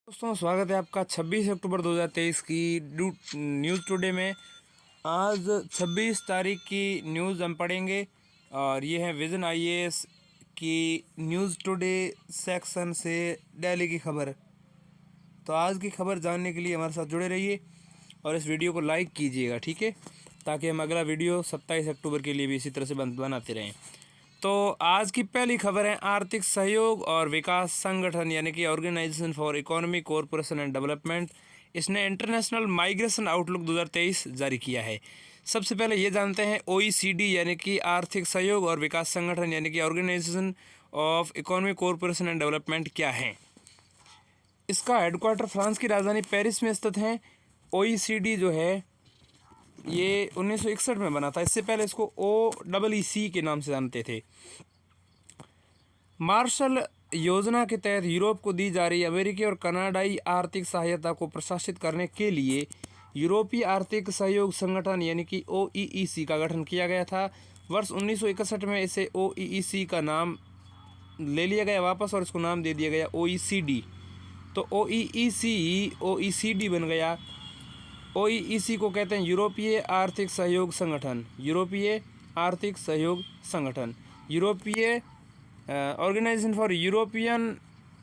दोस्तों स्वागत है आपका 26 अक्टूबर 2023 की न्यूज़ टुडे में। आज 26 तारीख की न्यूज़ हम पढ़ेंगे और ये है विजन आईएएस की न्यूज़ टुडे सेक्शन से दिल्ली की खबर। तो आज की खबर जानने के लिए हमारे साथ जुड़े रहिए और इस वीडियो को लाइक कीजिएगा, ठीक है, ताकि हम अगला वीडियो 27 अक्टूबर के लिए भी इसी तरह से बनाते रहें। तो आज की पहली खबर है आर्थिक सहयोग और विकास संगठन यानी कि organisation for economic cooperation and development, इसने इंटरनेशनल माइग्रेशन आउटलुक 2023 जारी किया है। सबसे पहले ये जानते हैं ओईसीडी यानी कि आर्थिक सहयोग और विकास संगठन यानी कि organisation of economic cooperation and development क्या है। इसका हेडक्वार्टर फ्रांस की राजधानी पेरिस में स्थित है। ओईसीडी जो है ये 1961 में बना था। इससे पहले इसको OEC के नाम से जानते थे। मार्शल योजना के तहत यूरोप को दी जा रही अमेरिकी और कनाडाई आर्थिक सहायता को प्रशासित करने के लिए यूरोपीय आर्थिक सहयोग संगठन यानी कि OEC का गठन किया गया था। वर्ष 1961 में इसे OEC का नाम ले लिया गया वापस और इसको नाम दे दिया गया OECD। तो OECD बन गया। OEC को कहते हैं यूरोपीय आर्थिक सहयोग संगठन, यूरोपीय आर्थिक सहयोग संगठन, यूरोपीय organisation for European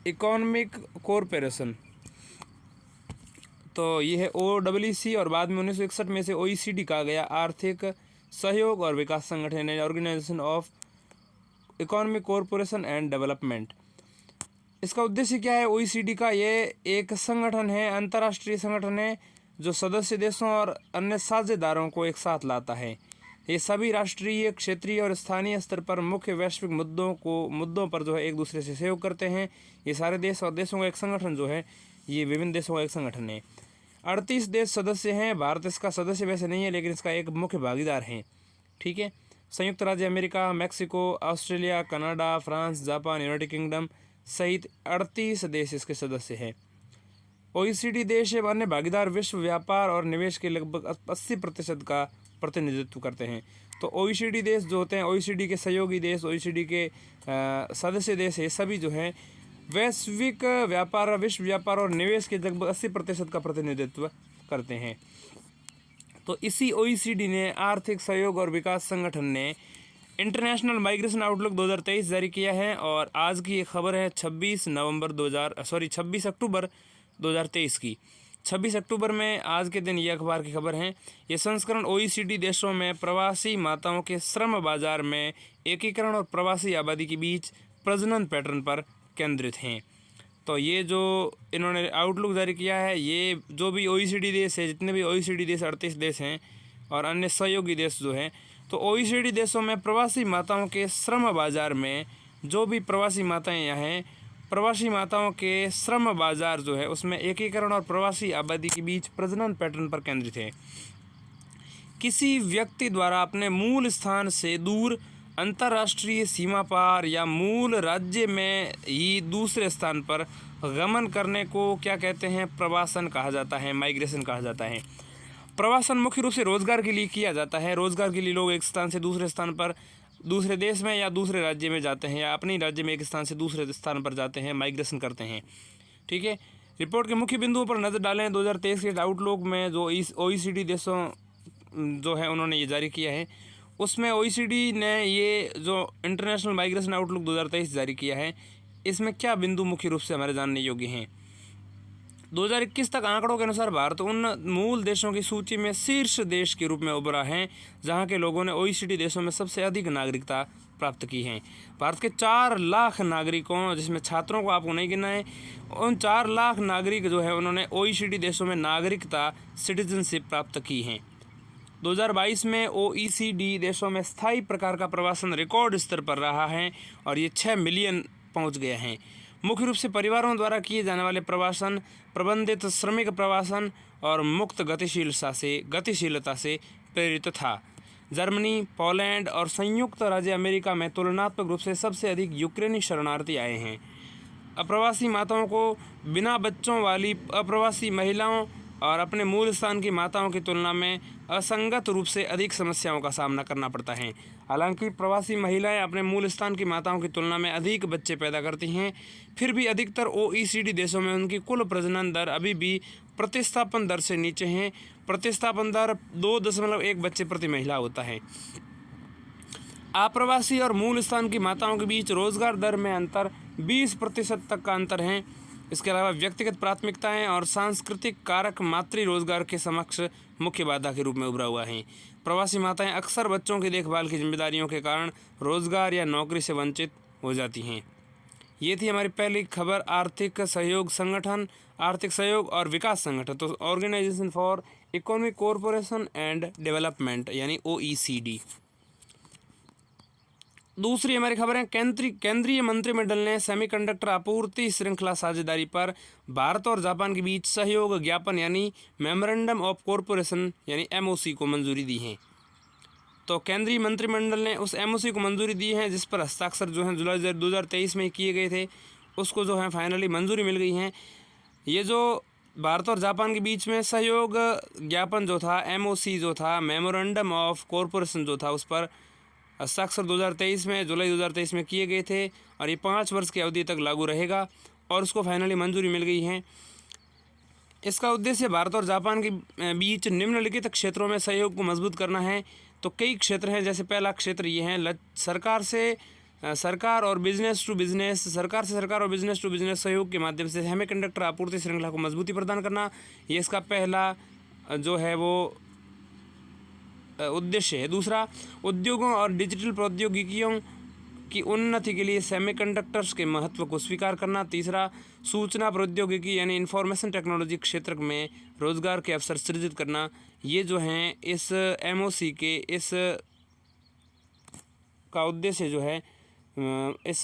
economic cooperation. तो ये है OEC और बाद में 1961 में से OECD कहा गया आर्थिक सहयोग और विकास संगठन है, organisation of economic cooperation and development. इसका उद्देश्य क्या है OECD का? ये एक संगठन है, अंतर्राष्ट्रीय संगठन है जो सदस्य देशों और अन्य साझेदारों को एक साथ लाता है। ये सभी राष्ट्रीय, क्षेत्रीय और स्थानीय स्तर पर मुख्य वैश्विक मुद्दों पर जो है एक दूसरे से सहयोग करते हैं। ये सारे देश और देशों का एक संगठन जो है, ये विभिन्न देशों का एक संगठन है। 38 देश सदस्य हैं। भारत इसका सदस्य वैसे नहीं है, लेकिन इसका एक मुख्य भागीदार है, ठीक है। संयुक्त राज्य America, Mexico, Australia, Canada, France, Japan, United kingdom सहित 38 देश इसके सदस्य हैं। OECD देश एवं अन्य भागीदार विश्व व्यापार और निवेश के लगभग 80% का प्रतिनिधित्व करते हैं। तो OECD देश जो होते हैं, OECD के सहयोगी देश, OECD के सदस्य देश है, सभी जो हैं वैश्विक व्यापार, विश्व व्यापार और निवेश के लगभग 80% का प्रतिनिधित्व करते हैं। तो इसी OECD ने आर्थिक सहयोग और विकास संगठन ने इंटरनेशनल माइग्रेशन आउटलुक 2023 जारी किया है। और आज की ये खबर है 26 अक्टूबर 2023 की। 26 अक्टूबर में आज के दिन ये अखबार की खबर है। ये संस्करण OECD देशों में प्रवासी माताओं के श्रम बाजार में एकीकरण और प्रवासी आबादी के बीच प्रजनन पैटर्न पर केंद्रित हैं। तो ये जो इन्होंने आउटलुक जारी किया है, ये जो भी OECD देश है, जितने भी OECD देश 38 देश हैं और अन्य सहयोगी देश जो हैं, तो OECD देशों में प्रवासी माताओं के श्रम बाजार में जो भी प्रवासी माताएं यहाँ हैं, प्रवासी माताओं के श्रम बाजार जो है उसमें एकीकरण और प्रवासी आबादी के बीच प्रजनन पैटर्न पर केंद्रित है। किसी व्यक्ति द्वारा अपने मूल स्थान से दूर, अंतर्राष्ट्रीय सीमा पार या मूल राज्य में ही दूसरे स्थान पर गमन करने को क्या कहते हैं? प्रवासन कहा जाता है, माइग्रेशन कहा जाता है। प्रवासन मुख्य रूप से रोजगार के लिए किया जाता है। रोजगार के लिए लोग एक स्थान से दूसरे स्थान पर, दूसरे देश में या दूसरे राज्य में जाते हैं, या अपने राज्य में एक स्थान से दूसरे स्थान पर जाते हैं, माइग्रेशन करते हैं, ठीक है। रिपोर्ट के मुख्य बिंदुओं पर नज़र डालें। 2023 के आउटलुक में जो OECD देशों जो है उन्होंने ये जारी किया है, उसमें OECD ने ये जो इंटरनेशनल माइग्रेशन आउटलुक 2023 जारी किया है, इसमें क्या बिंदु मुख्य रूप से हमारे जानने योग्य हैं। 2021 तक आंकड़ों के अनुसार भारत उन मूल देशों की सूची में शीर्ष देश के रूप में उभरा है जहां के लोगों ने OECD देशों में सबसे अधिक नागरिकता प्राप्त की है। भारत के 4 लाख नागरिकों, जिसमें छात्रों को आपको नहीं गिनना है, उन 4 लाख नागरिक जो है उन्होंने OECD देशों में नागरिकता, सिटीजनशिप प्राप्त की है। 2022 में OECD देशों में स्थायी प्रकार का प्रवासन रिकॉर्ड स्तर पर रहा है और ये 6 मिलियन पहुँच गए हैं। मुख्य रूप से परिवारों द्वारा किए जाने वाले प्रवासन, प्रबंधित श्रमिक प्रवासन और मुक्त गतिशीलता से प्रेरित था। जर्मनी, पोलैंड और संयुक्त राज्य अमेरिका में तुलनात्मक रूप से सबसे अधिक यूक्रेनी शरणार्थी आए हैं। अप्रवासी माताओं को, बिना बच्चों वाली अप्रवासी महिलाओं और अपने मूल स्थान की माताओं की तुलना में असंगत रूप से अधिक समस्याओं का सामना करना पड़ता है। हालांकि प्रवासी महिलाएं अपने मूल स्थान की माताओं की तुलना में अधिक बच्चे पैदा करती हैं, फिर भी अधिकतर OECD देशों में उनकी कुल प्रजनन दर अभी भी प्रतिस्थापन दर से नीचे है। प्रतिस्थापन दर 2.1 बच्चे प्रति महिला होता है। आप्रवासी और मूल स्थान की माताओं के बीच रोजगार दर में अंतर 20% तक का अंतर है। इसके अलावा व्यक्तिगत प्राथमिकताएं और सांस्कृतिक कारक मातृ रोजगार के समक्ष मुख्य बाधा के रूप में उभरा हुआ है। प्रवासी माताएं अक्सर बच्चों की देखभाल की जिम्मेदारियों के कारण रोजगार या नौकरी से वंचित हो जाती हैं। ये थी हमारी पहली खबर, आर्थिक सहयोग संगठन, आर्थिक सहयोग और विकास संगठन, तो organisation for economic cooperation and development यानी OECD। दूसरी हमारी खबर है, केंद्रीय मंत्रिमंडल ने सेमीकंडक्टर आपूर्ति श्रृंखला साझेदारी पर भारत और जापान के बीच सहयोग ज्ञापन यानी मेमोरेंडम ऑफ कॉरपोरेशन यानी MOC को मंजूरी दी है। तो केंद्रीय मंत्रिमंडल ने उस MOC को मंजूरी दी है जिस पर हस्ताक्षर जो है जुलाई 2023 में किए गए थे, उसको जो है फाइनली मंजूरी मिल गई है। ये जो भारत और जापान के बीच में सहयोग ज्ञापन जो था, MOC जो था, मेमोरेंडम ऑफ कॉरपोरेशन जो था, उस पर हस्ताक्षर 2023 में जुलाई 2023 में किए गए थे और ये 5 वर्ष की अवधि तक लागू रहेगा और उसको फाइनली मंजूरी मिल गई है। इसका उद्देश्य भारत और जापान के बीच निम्नलिखित क्षेत्रों में सहयोग को मजबूत करना है। तो कई क्षेत्र हैं, जैसे पहला क्षेत्र ये है सरकार से सरकार और बिजनेस टू बिजनेस, सरकार से सरकार और बिजनेस टू बिजनेस सहयोग के माध्यम से सेमीकंडक्टर आपूर्ति श्रृंखला को मजबूती प्रदान करना, ये इसका पहला जो है वो उद्देश्य है। दूसरा, उद्योगों और डिजिटल प्रौद्योगिकियों की उन्नति के लिए सेमीकंडक्टर्स के महत्व को स्वीकार करना। तीसरा, सूचना प्रौद्योगिकी यानी इंफॉर्मेशन टेक्नोलॉजी क्षेत्र में रोजगार के अवसर सृजित करना। ये जो हैं इस MOC के इस का उद्देश्य जो है, इस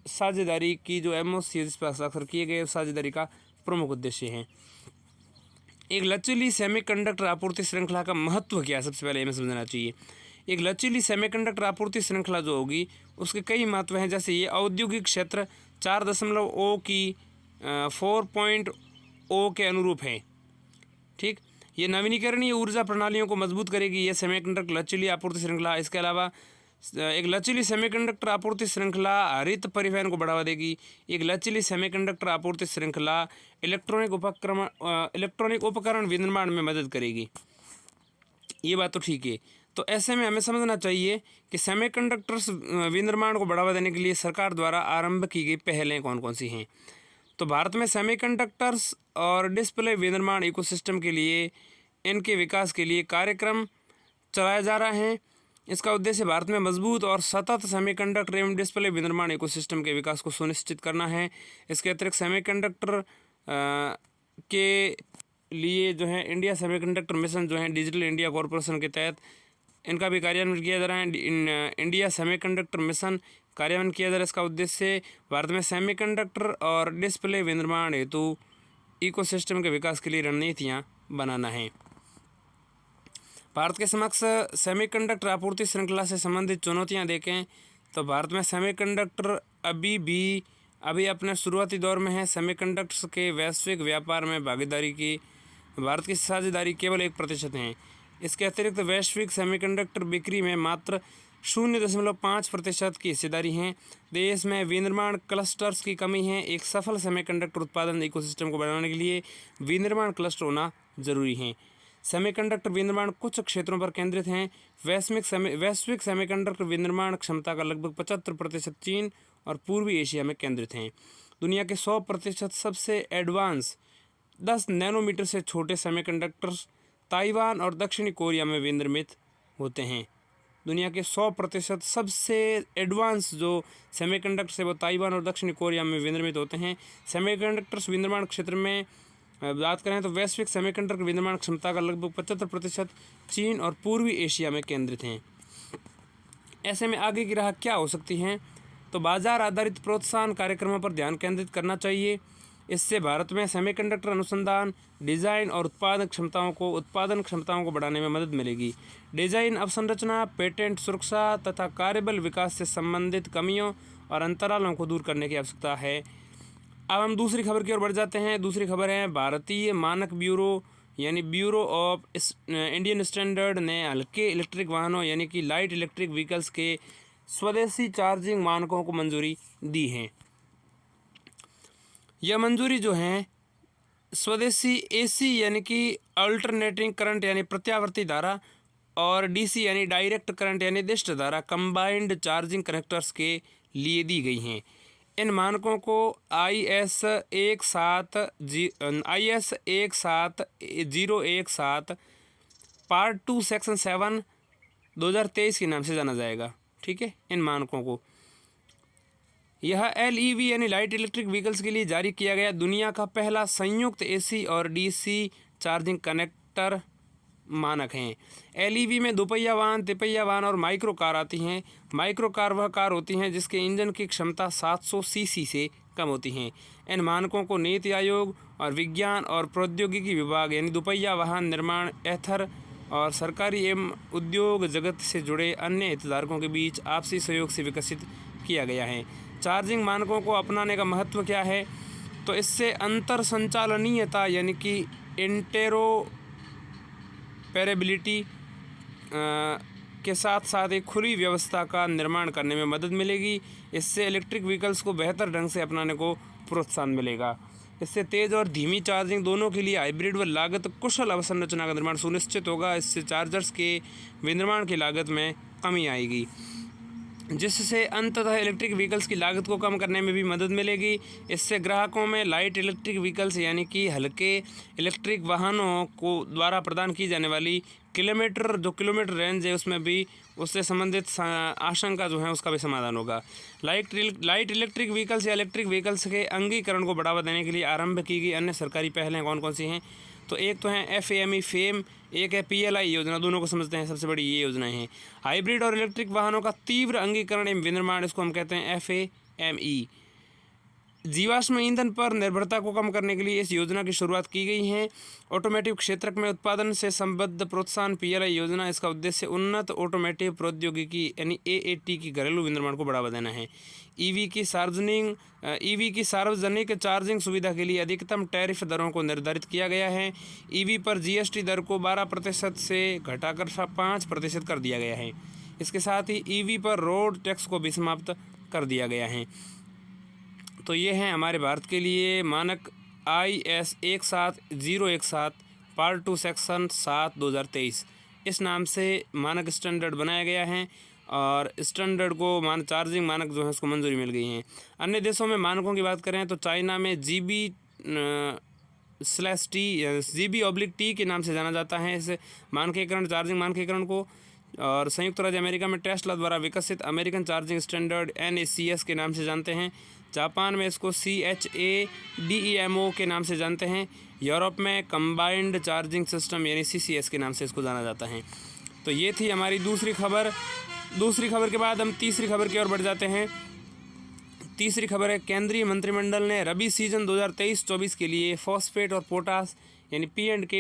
साझेदारी की जो MOC जिस पर हस्ताक्षर किए गए उस साझेदारी का प्रमुख उद्देश्य है। एक लचीली सेमीकंडक्टर आपूर्ति श्रृंखला का महत्व क्या है, सबसे पहले हमें समझना चाहिए। एक लचीली सेमीकंडक्टर आपूर्ति श्रृंखला जो होगी उसके कई महत्व हैं, जैसे ये औद्योगिक क्षेत्र 4.0 की 4.0 के अनुरूप है। ठीक, ये नवीनीकरणीय ऊर्जा प्रणालियों को मजबूत करेगी, ये सेमीकंडक्टर लचीली आपूर्ति श्रृंखला। इसके अलावा एक लचीली सेमीकंडक्टर आपूर्ति श्रृंखला हरित परिवहन को बढ़ावा देगी। एक लचीली सेमीकंडक्टर आपूर्ति श्रृंखला इलेक्ट्रॉनिक उपकरण विनिर्माण में मदद करेगी। ये बात तो ठीक है। तो ऐसे में हमें समझना चाहिए कि सेमीकंडक्टर्स विनिर्माण को बढ़ावा देने के लिए सरकार द्वारा आरंभ की गई पहलें कौन कौन सी हैं। तो भारत में सेमीकंडक्टर्स और डिस्प्ले विनिर्माण इकोसिस्टम के लिए, इनके विकास के लिए कार्यक्रम चलाए जा रहे हैं। इसका उद्देश्य भारत में मजबूत और सतत सेमीकंडक्टर एवं डिस्प्ले विनिर्माण इकोसिस्टम के विकास को सुनिश्चित करना है। इसके अतिरिक्त सेमीकंडक्टर के लिए जो है इंडिया सेमीकंडक्टर मिशन जो है डिजिटल इंडिया कॉरपोरेशन के तहत इनका भी कार्यान्वयन किया जा रहा है। इंडिया सेमीकंडक्टर मिशन कार्यान्वयन किया जा रहा है। इसका उद्देश्य भारत में सेमीकंडक्टर और डिस्प्ले विनिर्माण हेतु इकोसिस्टम के विकास के लिए रणनीतियाँ बनाना है। भारत के समक्ष सेमीकंडक्टर आपूर्ति श्रृंखला से संबंधित चुनौतियां देखें तो भारत में सेमीकंडक्टर अभी अपने शुरुआती दौर में है। सेमीकंडक्टर्स के वैश्विक व्यापार में भागीदारी की भारत की साझेदारी केवल 1% है। इसके अतिरिक्त वैश्विक सेमीकंडक्टर बिक्री में मात्र 0.5% की हिस्सेदारी है। देश में विनिर्माण क्लस्टर्स की कमी है। एक सफल सेमीकंडक्टर उत्पादन इकोसिस्टम को बढ़ाने के लिए विनिर्माण क्लस्टर होना जरूरी है। सेमीकंडक्टर विनिर्माण कुछ क्षेत्रों पर केंद्रित हैं। वैश्विक सेमीकंडक्टर विनिर्माण क्षमता का लगभग 75% चीन और पूर्वी एशिया में केंद्रित हैं। दुनिया के 100% सबसे एडवांस 10 नैनोमीटर से छोटे सेमीकंडक्टर्स ताइवान और दक्षिणी कोरिया में विनिर्मित होते हैं। दुनिया के 100% सबसे एडवांस जो सेमीकंडक्टर्स है वो ताइवान और दक्षिणी कोरिया में विनिर्मित होते हैं। सेमीकंडक्टर्स विनिर्माण क्षेत्र में बात करें तो वैश्विक सेमीकंडक्टर विनिर्माण क्षमता का लगभग 75% चीन और पूर्वी एशिया में केंद्रित हैं। ऐसे में आगे की राह क्या हो सकती हैं? तो बाजार आधारित प्रोत्साहन कार्यक्रमों पर ध्यान केंद्रित करना चाहिए। इससे भारत में सेमीकंडक्टर अनुसंधान, डिज़ाइन और उत्पादन क्षमताओं को बढ़ाने में मदद मिलेगी। डिज़ाइन अवसंरचना, पेटेंट सुरक्षा तथा कार्यबल विकास से संबंधित कमियों और अंतरालों को दूर करने की आवश्यकता है। अब हम दूसरी खबर की ओर बढ़ जाते हैं। दूसरी खबर है भारतीय मानक ब्यूरो यानी ब्यूरो ऑफ इंडियन स्टैंडर्ड ने हल्के इलेक्ट्रिक वाहनों यानी कि लाइट इलेक्ट्रिक व्हीकल्स के स्वदेशी चार्जिंग मानकों को मंजूरी दी है। यह मंजूरी जो है स्वदेशी एसी यानी कि अल्टरनेटिंग करंट यानी प्रत्यावर्ती धारा और डीसी यानी डायरेक्ट करंट यानी दिष्ट धारा कंबाइंड चार्जिंग कनेक्टर्स के लिए दी गई हैं। इन मानकों को IS 17017 पार्ट 2 सेक्शन 7 2023 के नाम से जाना जाएगा। ठीक है, इन मानकों को यह LEV यानी लाइट इलेक्ट्रिक व्हीकल्स के लिए जारी किया गया दुनिया का पहला संयुक्त AC और DC चार्जिंग कनेक्टर मानक हैं। LEV में दोपहिया वाहन, तिपहिया वाहन और माइक्रो कार आती हैं। माइक्रो कार वह कार होती हैं जिसके इंजन की क्षमता 700 सीसी से कम होती हैं। इन मानकों को नीति आयोग और विज्ञान और प्रौद्योगिकी विभाग यानी दोपहिया वाहन निर्माण एथर और सरकारी एवं उद्योग जगत से जुड़े अन्य हितधारकों के बीच आपसी सहयोग से विकसित किया गया है। चार्जिंग मानकों को अपनाने का महत्व क्या है? तो इससे अंतर संचालनीयता यानी कि इंटेरोपरेबिलिटी के साथ साथ एक खुली व्यवस्था का निर्माण करने में मदद मिलेगी। इससे इलेक्ट्रिक व्हीकल्स को बेहतर ढंग से अपनाने को प्रोत्साहन मिलेगा। इससे तेज़ और धीमी चार्जिंग दोनों के लिए हाइब्रिड व लागत कुशल अवसंरचना का निर्माण सुनिश्चित होगा। इससे चार्जर्स के विनिर्माण की लागत में कमी आएगी, जिससे अंततः इलेक्ट्रिक व्हीकल्स की लागत को कम करने में भी मदद मिलेगी। इससे ग्राहकों में लाइट इलेक्ट्रिक व्हीकल्स यानी कि हल्के इलेक्ट्रिक वाहनों को द्वारा प्रदान की जाने वाली किलोमीटर रेंज है उसमें भी उससे संबंधित आशंका जो है उसका भी समाधान होगा। लाइट इलेक्ट्रिक व्हीकल्स या इलेक्ट्रिक व्हीकल्स के अंगीकरण को बढ़ावा देने के लिए आरंभ की गई अन्य सरकारी पहलें कौन कौन सी हैं? तो एक तो है FAME फेम, एक है PLI योजना। दोनों को समझते हैं, सबसे बड़ी ये योजनाएं हैं। हाइब्रिड और इलेक्ट्रिक वाहनों का तीव्र अंगीकरण एवं विनिर्माण, इसको हम कहते हैं FAME। जीवाश्म ईंधन पर निर्भरता को कम करने के लिए इस योजना की शुरुआत की गई है। ऑटोमेटिव क्षेत्र में उत्पादन से संबद्ध प्रोत्साहन PLI योजना, इसका उद्देश्य उन्नत ऑटोमेटिव प्रौद्योगिकी यानी AAT की घरेलू विनिर्माण को बढ़ावा देना है। EV की सार्वजनिक चार्जिंग सुविधा के लिए अधिकतम टैरिफ दरों को निर्धारित किया गया है। EV पर GST दर को 12% से घटाकर 5% कर दिया गया है। इसके साथ ही EV पर रोड टैक्स को भी समाप्त कर दिया गया है। तो ये हैं हमारे भारत के लिए मानक IS 17017 पार्ट 2 सेक्शन 7 2023। इस नाम से मानक स्टैंडर्ड बनाया गया है और स्टैंडर्ड को चार्जिंग मानक जो है उसको मंजूरी मिल गई है। अन्य देशों में मानकों की बात करें तो चाइना में GB/T के नाम से जाना जाता है इस मानकीकरण चार्जिंग मानकीकरण को। और संयुक्त राज्य अमेरिका में टेस्ला द्वारा विकसित अमेरिकन चार्जिंग स्टैंडर्ड NACS के नाम से जानते हैं। जापान में इसको CHAdeMO के नाम से जानते हैं। यूरोप में कंबाइंड चार्जिंग सिस्टम यानी CCS के नाम से इसको जाना जाता है। तो ये थी हमारी दूसरी खबर। दूसरी खबर के बाद हम तीसरी खबर की ओर बढ़ जाते हैं। तीसरी खबर है केंद्रीय मंत्रिमंडल ने रबी सीजन 2023-24 के लिए फॉस्फेट और पोटास यानी P&K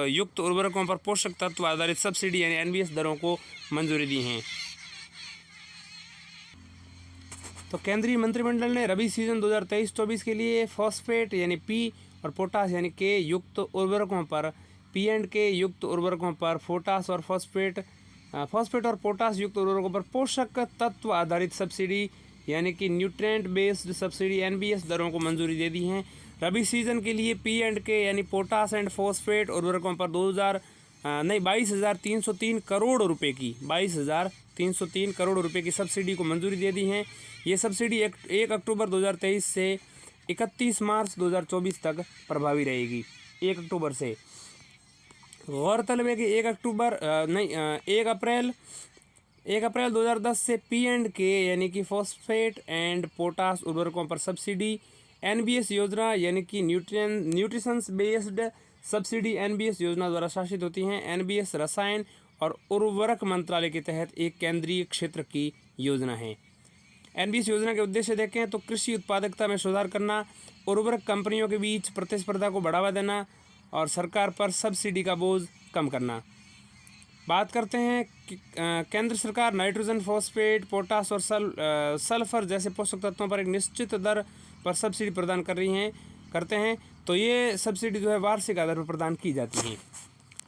युक्त उर्वरकों पर पोषक तत्व आधारित सब्सिडी यानी NBS दरों को मंजूरी दी है। तो केंद्रीय मंत्रिमंडल ने रबी सीजन 2023-24 के लिए फॉस्फेट यानी P और पोटास यानी K युक्त उर्वरकों पर P&K युक्त उर्वरकों पर फॉस्फेट और पोटास युक्त उर्वरकों पर पोषक तत्व आधारित सब्सिडी यानी कि न्यूट्रिएंट बेस्ड सब्सिडी NBS दरों को मंजूरी दे दी है। रबी सीजन के लिए P&K यानी पोटास एंड फॉस्फेट उर्वरकों पर 22,303 करोड़ रुपए की 22,303 करोड़ रुपए की सब्सिडी को मंजूरी दे दी है। ये सब्सिडी 1 अक्टूबर 2023 से 31 मार्च 2024 तक प्रभावी रहेगी। 1 अक्टूबर से गौरतलब है कि 1 अप्रैल 2010 से P&K यानी कि फॉस्फेट एंड पोटास उर्वरकों पर सब्सिडी NBS योजना यानी कि न्यूट्रिशंस बेस्ड सब्सिडी NBS योजना द्वारा शासित होती हैं। NBS रसायन और उर्वरक मंत्रालय के तहत एक केंद्रीय क्षेत्र की योजना है। NBS योजना के उद्देश्य देखें तो कृषि उत्पादकता में सुधार करना, उर्वरक कंपनियों के बीच प्रतिस्पर्धा को बढ़ावा देना और सरकार पर सब्सिडी का बोझ कम करना। बात करते हैं कि केंद्र सरकार नाइट्रोजन, फॉस्फेट, पोटास और सल्फर जैसे पोषक तत्वों पर एक निश्चित दर पर सब्सिडी प्रदान करते हैं। तो ये सब्सिडी जो है वार्षिक आधार पर प्रदान की जाती है।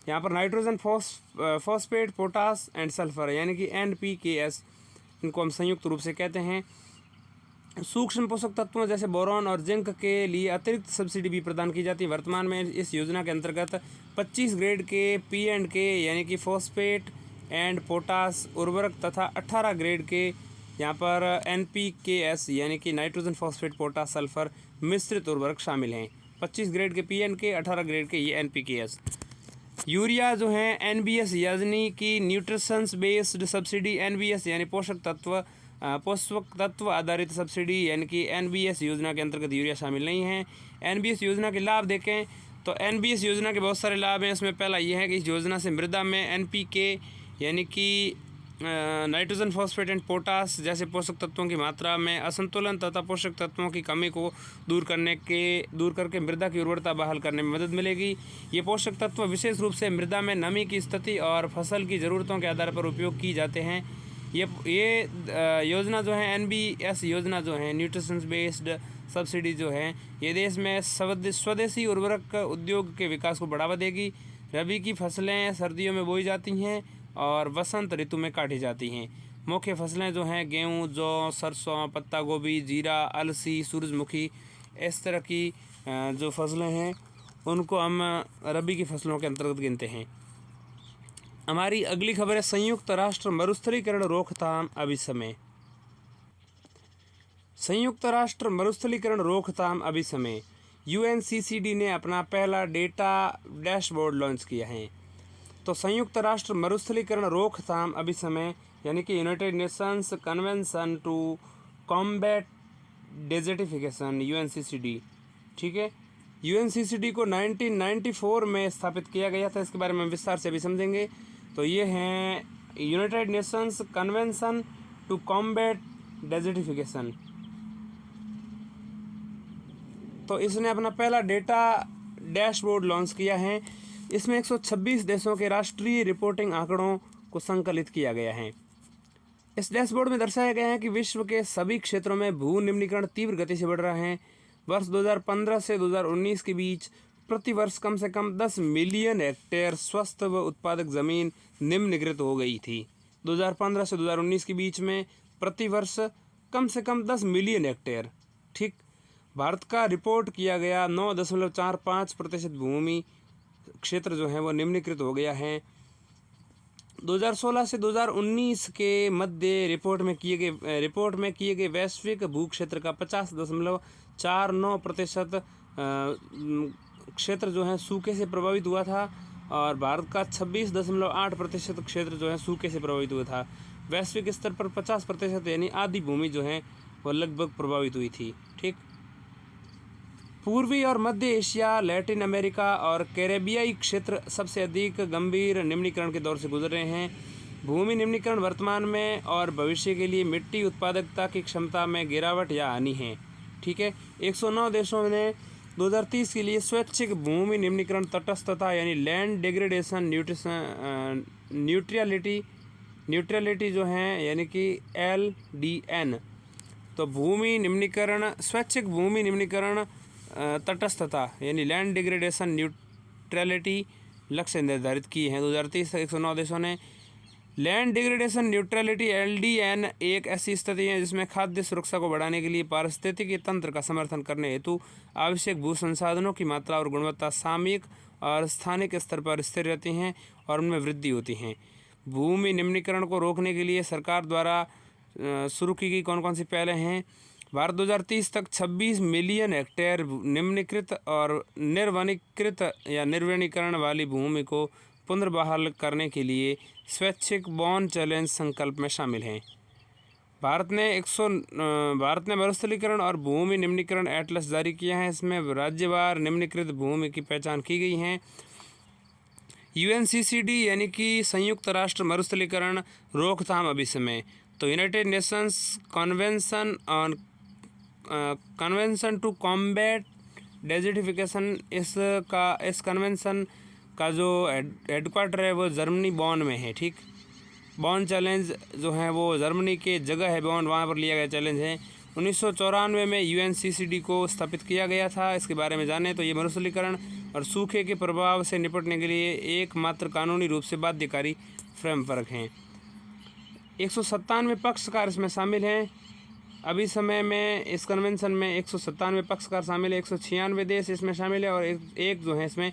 यहाँ पर nitrogen, phosphate, potash and sulphur यानी कि NPKS, इनको हम संयुक्त रूप से कहते हैं। सूक्ष्म पोषक तत्वों जैसे बोरॉन और जिंक के लिए अतिरिक्त सब्सिडी भी प्रदान की जाती है। वर्तमान में इस योजना के अंतर्गत 25 ग्रेड के P&K यानी कि फॉस्फेट एंड पोटास उर्वरक तथा 18 ग्रेड के यहाँ पर NPKS यानी कि नाइट्रोजन, फॉस्फेट, पोटास, सल्फर मिश्रित उर्वरक शामिल हैं। 25 ग्रेड के P&K, 18 ग्रेड के ये NPKS। यूरिया जो है NBS यानी कि न्यूट्रिशंस बेस्ड सब्सिडी, NBS यानी पोषक तत्व आधारित सब्सिडी यानी कि NBS योजना के अंतर्गत यूरिया शामिल नहीं है। NBS योजना के लाभ देखें तो NBS योजना के बहुत सारे लाभ हैं। उसमें पहला ये है कि इस योजना से मृदा में NPK यानी कि नाइट्रोजन, फॉस्फेट एंड पोटास जैसे पोषक तत्वों की मात्रा में असंतुलन तथा पोषक तत्वों की कमी को दूर करके मृदा की उर्वरता बहाल करने में मदद मिलेगी। ये पोषक तत्व विशेष रूप से मृदा में नमी की स्थिति और फसल की ज़रूरतों के आधार पर उपयोग की जाते हैं। ये योजना जो है NBS योजना जो है न्यूट्रिशंस बेस्ड सब्सिडी जो है ये देश में स्वदेशी उर्वरक उद्योग के विकास को बढ़ावा देगी। रबी की फसलें सर्दियों में बोई जाती हैं और वसंत ऋतु में काटी जाती हैं। मुख्य फसलें जो हैं गेहूँ, जौ, सरसों, पत्ता गोभी, जीरा, अलसी, सूरजमुखी, इस तरह की जो फसलें हैं उनको हम रबी की फसलों के अंतर्गत गिनते हैं। हमारी अगली खबर है संयुक्त राष्ट्र मरुस्थलीकरण रोकथाम अभिसमय। संयुक्त राष्ट्र मरुस्थलीकरण रोकथाम अभिसमय UNCCD ने अपना पहला डेटा डैशबोर्ड लॉन्च किया है। तो संयुक्त राष्ट्र मरुस्थलीकरण रोकथाम अभिसमय यानी कि United Nations convention to combat desertification UNCCD, ठीक है। UNCCD को 1994 में स्थापित किया गया था। इसके बारे में विस्तार से अभी समझेंगे। तो ये हैं United Nations convention to combat desertification. तो इसने अपना पहला डेटा डैशबोर्ड लॉन्च किया है। इसमें 126 देशों के राष्ट्रीय रिपोर्टिंग आंकड़ों को संकलित किया गया है। इस डैशबोर्ड में दर्शाया गया है कि विश्व के सभी क्षेत्रों में भू निम्नीकरण तीव्र गति से बढ़ रहा है। वर्ष 2015 से 2019 के बीच प्रतिवर्ष कम से कम 10 मिलियन हेक्टेयर स्वस्थ व उत्पादक ज़मीन निम्नीकृत हो गई थी। 2015 से 2019 के बीच में प्रतिवर्ष कम से कम 10 मिलियन हेक्टेयर, ठीक। भारत का रिपोर्ट किया गया 9.45% भूमि क्षेत्र जो है वो निम्नीकृत हो गया है। 2016 से 2019 के मध्य रिपोर्ट में किए गए वैश्विक भू क्षेत्र का 50.49% क्षेत्र जो है सूखे से प्रभावित हुआ था और भारत का 26.8% क्षेत्र जो है सूखे से प्रभावित हुआ था। वैश्विक स्तर पर 50% यानी आधी भूमि जो है वो लगभग प्रभावित हुई थी, ठीक। पूर्वी और मध्य एशिया, लैटिन अमेरिका और कैरेबियाई क्षेत्र सबसे अधिक गंभीर निम्नीकरण के दौर से गुजर रहे हैं। भूमि निम्नीकरण वर्तमान में और भविष्य के लिए मिट्टी उत्पादकता की क्षमता में गिरावट या हानि है, ठीक है। 109 देशों ने 2030 के लिए स्वैच्छिक भूमि निम्नीकरण तटस्थता यानी लैंड डिग्रेडेशन न्यूट्रलिटी जो है यानी कि LDN, तो भूमि निम्नीकरण स्वैच्छिक भूमि निम्नीकरण तटस्थता यानी लैंड डिग्रेडेशन न्यूट्रलिटी लक्ष्य निर्धारित किए हैं। 2030 तक 109 देशों ने। लैंड डिग्रेडेशन न्यूट्रलिटी LDN एक ऐसी स्थिति है जिसमें खाद्य सुरक्षा को बढ़ाने के लिए पारिस्थितिकी तंत्र का समर्थन करने हेतु आवश्यक भू संसाधनों की मात्रा और गुणवत्ता सामयिक और स्थानिक स्तर पर स्थिर रहती हैं और उनमें वृद्धि होती है। भूमि निम्नीकरण को रोकने के लिए सरकार द्वारा शुरू की गई कौन कौन सी पहलें हैं। भारत 2030 तक 26 मिलियन हेक्टेयर निम्नीकृत और निर्वनीकृत या निर्वनीकरण वाली भूमि को पुनर्बहाल करने के लिए स्वैच्छिक बॉन चैलेंज संकल्प में शामिल हैं। भारत ने मरुस्थलीकरण और भूमि निम्नीकरण एटलस जारी किया है। इसमें राज्यवार निम्नीकृत भूमि की पहचान की गई है। UNCCD यानी कि संयुक्त राष्ट्र मरुस्थलीकरण रोकथाम अभिसमय, तो United Nations convention to combat desertification, इस कन्वेंशन का जो हेडक्वार्टर है वो जर्मनी बॉन में है, ठीक। बॉन चैलेंज जो है वो जर्मनी के जगह है बॉन, वहाँ पर लिया गया चैलेंज है। 1994 में UNCCD को स्थापित किया गया था। इसके बारे में जानें तो ये मरुस्थलीकरण और सूखे के प्रभाव से निपटने के लिए एकमात्र कानूनी रूप से बाध्यकारी फ्रेमवर्क हैं। 197 पक्षकार इसमें शामिल हैं। अभी समय में इस कन्वेंशन में 197 पक्षकार शामिल है। 196 देश इसमें शामिल है और एक जो है इसमें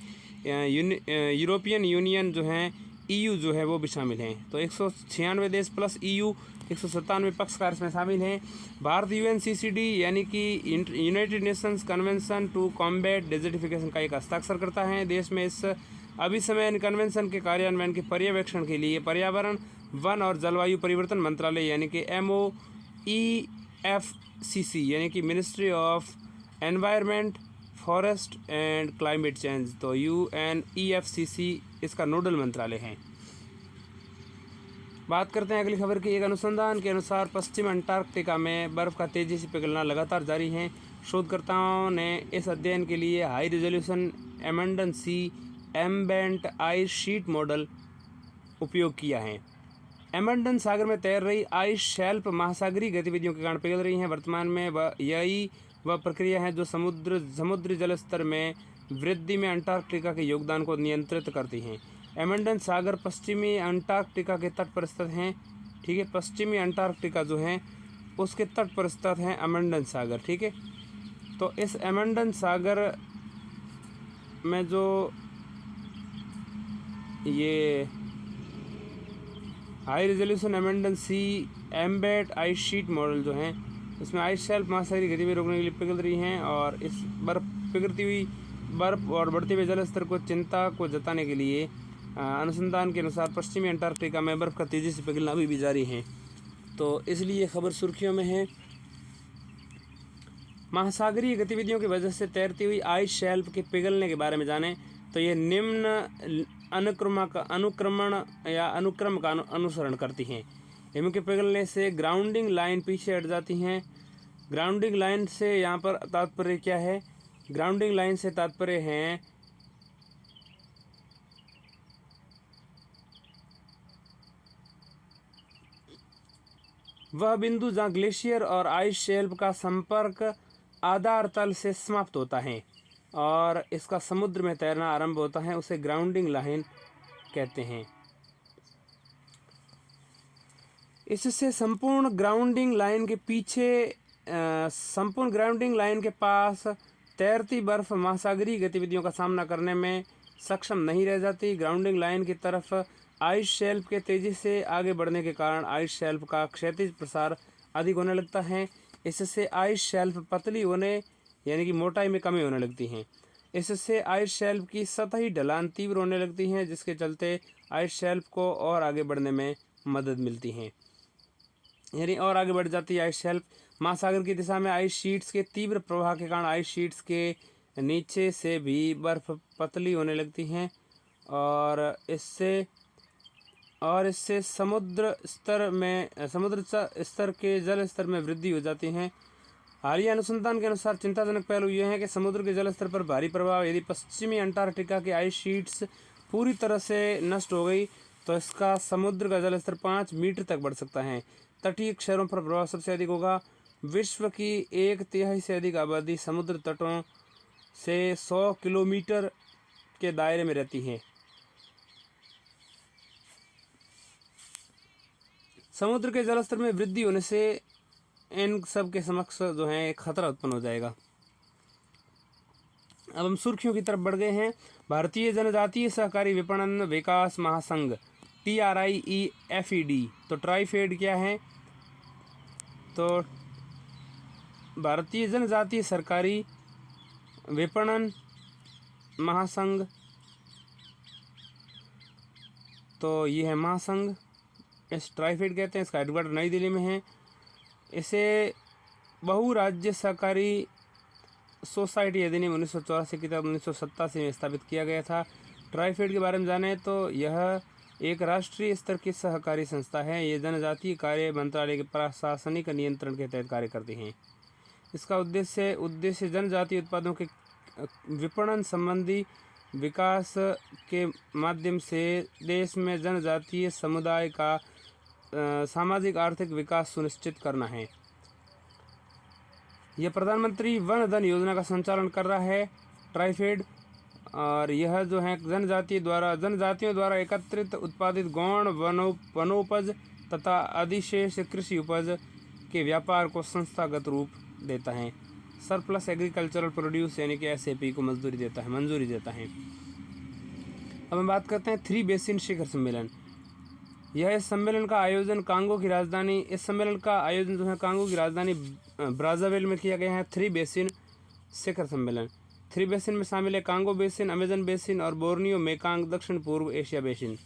यूरोपियन यूनियन जो है EU जो है वो भी शामिल हैं। तो 196 देश प्लस EU 197 पक्षकार इसमें शामिल हैं। भारत UNCCD यानी कि United Nations convention to combat desertification का एक हस्ताक्षर करता है। देश में इस अभी समय कन्वेंशन के कार्यान्वयन के पर्यवेक्षण के लिए पर्यावरण, वन और जलवायु परिवर्तन मंत्रालय यानी कि MOEFCC यानी कि ministry of environment, forest and climate change, तो UNEFCC इसका नोडल मंत्रालय है। बात करते हैं अगली खबर की। एक अनुसंधान के अनुसार पश्चिम अंटार्कटिका में बर्फ़ का तेज़ी से पिघलना लगातार जारी है। शोधकर्ताओं ने इस अध्ययन के लिए हाई रेजोल्यूशन एमंडन सी एम्बेंट आइस शीट मॉडल उपयोग किया है। एमंडन सागर में तैर रही आइस शेल्फ महासागरीय गतिविधियों के कारण पिघल रही हैं। वर्तमान में यही वह प्रक्रिया है जो समुद्री जल स्तर में वृद्धि में अंटार्कटिका के योगदान को नियंत्रित करती हैं। एमंडन सागर पश्चिमी अंटार्कटिका के तट पर स्थित हैं। ठीक है, पश्चिमी अंटार्कटिका जो है उसके तट पर स्थित है एमंडन सागर। ठीक है, तो इस एमंडन सागर में जो ये हाई रेजोल्यूशन एमंडन सी एम्बेट आइस शीट मॉडल जो है इसमें आइस शेल्फ महासागरीय गतिविधि रोकने के लिए पिघल रही हैं और इस पिघलती हुई बर्फ और बढ़ते हुए जल स्तर को चिंता को जताने के लिए अनुसंधान के अनुसार पश्चिमी अंटार्कटिका में बर्फ़ का तेज़ी से पिघलना अभी भी जारी है। तो इसलिए खबर सुर्खियों में है। महासागरीय गतिविधियों की वजह से तैरती हुई आइस शेल्फ के पिघलने के बारे में जानें तो ये निम्न अनुक्रम का अनुसरण करती हैं। इनके पिघलने से ग्राउंडिंग लाइन पीछे हट जाती हैं। ग्राउंडिंग लाइन से यहाँ पर तात्पर्य क्या है? ग्राउंडिंग लाइन से तात्पर्य है वह बिंदु जहाँ ग्लेशियर और आइस शेल्फ का संपर्क आधार तल से समाप्त होता है और इसका समुद्र में तैरना आरंभ होता है, उसे ग्राउंडिंग लाइन कहते हैं। इससे संपूर्ण ग्राउंडिंग लाइन के पास तैरती बर्फ महासागरीय गतिविधियों का सामना करने में सक्षम नहीं रह जाती। ग्राउंडिंग लाइन की तरफ आइस शेल्फ के तेज़ी से आगे बढ़ने के कारण आइस शेल्फ का क्षैतिज प्रसार अधिक होने लगता है। इससे आइस शेल्फ पतली होने यानी कि मोटाई में कमी होने लगती हैं। इससे आइस शेल्फ की सतही ढलान तीव्र होने लगती हैं, जिसके चलते आइस शेल्फ को और आगे बढ़ने में मदद मिलती है, यानी और आगे बढ़ जाती है आइस शेल्फ। महासागर की दिशा में आइस शीट्स के तीव्र प्रवाह के कारण आइस शीट्स के नीचे से भी बर्फ़ पतली होने लगती हैं और इससे समुद्र स्तर के जल स्तर में वृद्धि हो जाती है। हालिया अनुसंधान के अनुसार चिंताजनक पहलू यह है कि समुद्र के जल स्तर पर भारी प्रभाव। यदि पश्चिमी अंटार्कटिका की आइस शीट्स पूरी तरह से नष्ट हो गई तो इसका समुद्र का जल स्तर 5 मीटर तक बढ़ सकता है। तटीय शहरों पर प्रभाव सबसे अधिक होगा। विश्व की 1/3 से अधिक आबादी समुद्र तटों से 100 किलोमीटर के दायरे में रहती है। समुद्र के जलस्तर में वृद्धि होने से इन सब के समक्ष जो है एक खतरा उत्पन्न हो जाएगा। अब हम सुर्खियों की तरफ बढ़ गए हैं। भारतीय जनजातीय सहकारी विपणन विकास महासंघ TRIEFED, तो ट्राइफेड क्या है? तो भारतीय जनजातीय सरकारी विपणन महासंघ, तो ये है महासंघ, इस ट्राइफेड कहते हैं। इसका हेडक्वार्टर नई दिल्ली में है। इसे बहुराज्य सहकारी सोसाइटी अधिनियम 1984 की तहत 1987 में स्थापित किया गया था। ट्राइफेड के बारे में जानें तो यह एक राष्ट्रीय स्तर की सहकारी संस्था है। ये जनजातीय कार्य मंत्रालय के प्रशासनिक नियंत्रण के तहत कार्य करती हैं। इसका उद्देश्य जनजातीय उत्पादों के विपणन संबंधी विकास के माध्यम से देश में जनजातीय समुदाय का सामाजिक आर्थिक विकास सुनिश्चित करना है। यह प्रधानमंत्री वन धन योजना का संचालन कर रहा है ट्राइफेड, और यह जो है जनजातियों द्वारा एकत्रित उत्पादित गौण वनोपज तथा अधिशेष कृषि उपज के व्यापार को संस्थागत रूप देता है। सरप्लस एग्रीकल्चरल प्रोड्यूस यानी कि SAP को मंजूरी देता है। अब हम बात करते हैं 3 बेसिन शिखर सम्मेलन। यह इस सम्मेलन का आयोजन कांगो की राजधानी ब्राज़ाविल में किया गया है। 3 बेसिन शिखर सम्मेलन। 3 बेसिन में शामिल है कांगो बेसिन, अमेजन बेसिन और बोर्नियो मेकांग दक्षिण पूर्व एशिया बेसिन।